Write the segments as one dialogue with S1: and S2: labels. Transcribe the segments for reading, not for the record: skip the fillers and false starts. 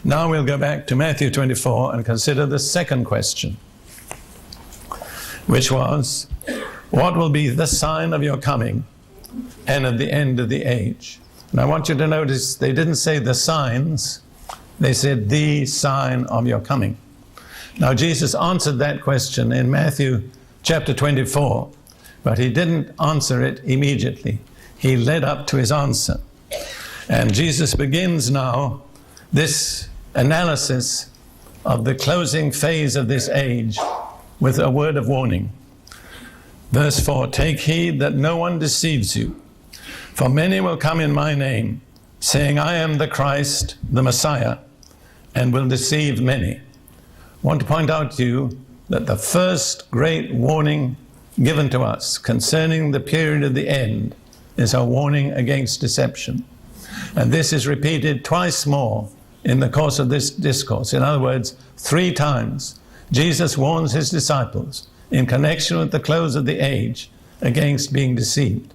S1: Now we'll go back to Matthew 24 and consider the second question, which was, what will be the sign of your coming and of the end of the age? And I want you to notice they didn't say the signs, they said the sign of your coming. Now Jesus answered that question in Matthew chapter 24, but he didn't answer it immediately. He led up to his answer. And Jesus begins now this analysis of the closing phase of this age with a word of warning. Verse 4, take heed that no one deceives you, for many will come in my name, saying, I am the Christ, the Messiah, and will deceive many. I want to point out to you that the first great warning given to us concerning the period of the end is a warning against deception. And this is repeated twice more in the course of this discourse. In other words, 3 times Jesus warns his disciples in connection with the close of the age against being deceived.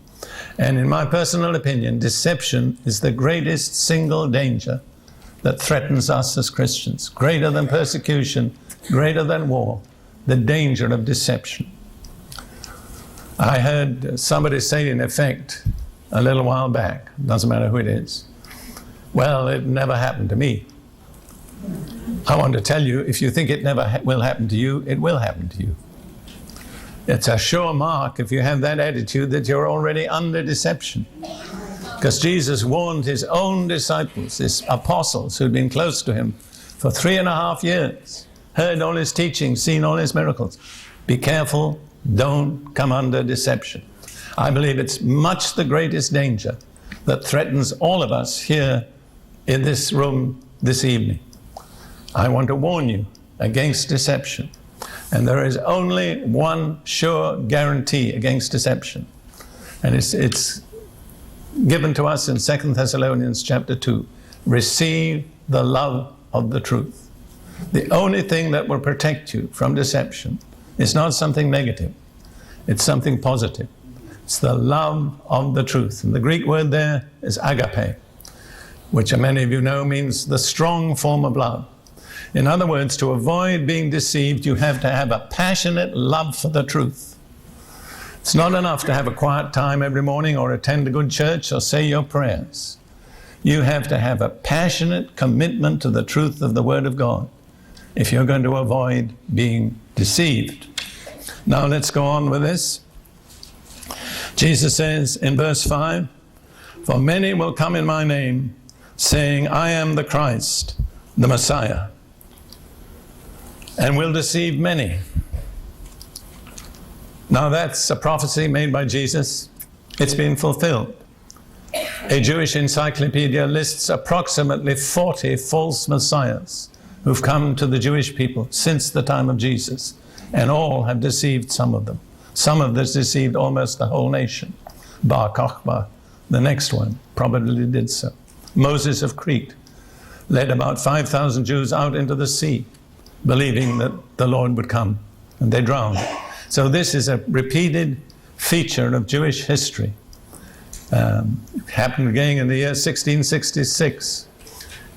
S1: And in my personal opinion, deception is the greatest single danger that threatens us as Christians, greater than persecution, greater than war, the danger of deception. I heard somebody say, in effect, a little while back, doesn't matter who it is, well, it never happened to me. I want to tell you, if you think it never will happen to you, it will happen to you. It's a sure mark, if you have that attitude, that you're already under deception. Because Jesus warned his own disciples, his apostles who'd been close to him for 3.5 years, heard all his teachings, seen all his miracles. Be careful, don't come under deception. I believe it's much the greatest danger that threatens all of us here in this room this evening. I want to warn you against deception. And there is only one sure guarantee against deception. And it's given to us in 2 Thessalonians chapter 2. Receive the love of the truth. The only thing that will protect you from deception is not something negative. It's something positive. It's the love of the truth. And the Greek word there is agape, which many of you know means the strong form of love. In other words, to avoid being deceived, you have to have a passionate love for the truth. It's not enough to have a quiet time every morning or attend a good church or say your prayers. You have to have a passionate commitment to the truth of the Word of God if you're going to avoid being deceived. Now let's go on with this. Jesus says in verse 5, for many will come in my name, saying, I am the Christ, the Messiah, and will deceive many. Now that's a prophecy made by Jesus. It's been fulfilled. A Jewish encyclopedia lists approximately 40 false messiahs who've come to the Jewish people since the time of Jesus, and all have deceived some of them. Some of them deceived almost the whole nation. Bar Kokhba, the next one, probably did so. Moses of Crete led about 5,000 Jews out into the sea, believing that the Lord would come, and they drowned. So this is a repeated feature of Jewish history. It happened again in the year 1666,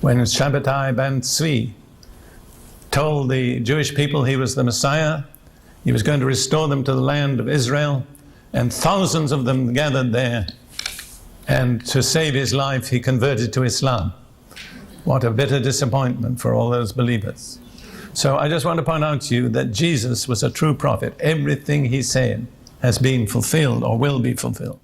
S1: when Shabbatai ben Tzvi told the Jewish people he was the Messiah. He was going to restore them to the land of Israel, and thousands of them gathered there. And to save his life, he converted to Islam. What a bitter disappointment for all those believers. So I just want to point out to you that Jesus was a true prophet. Everything he said has been fulfilled or will be fulfilled.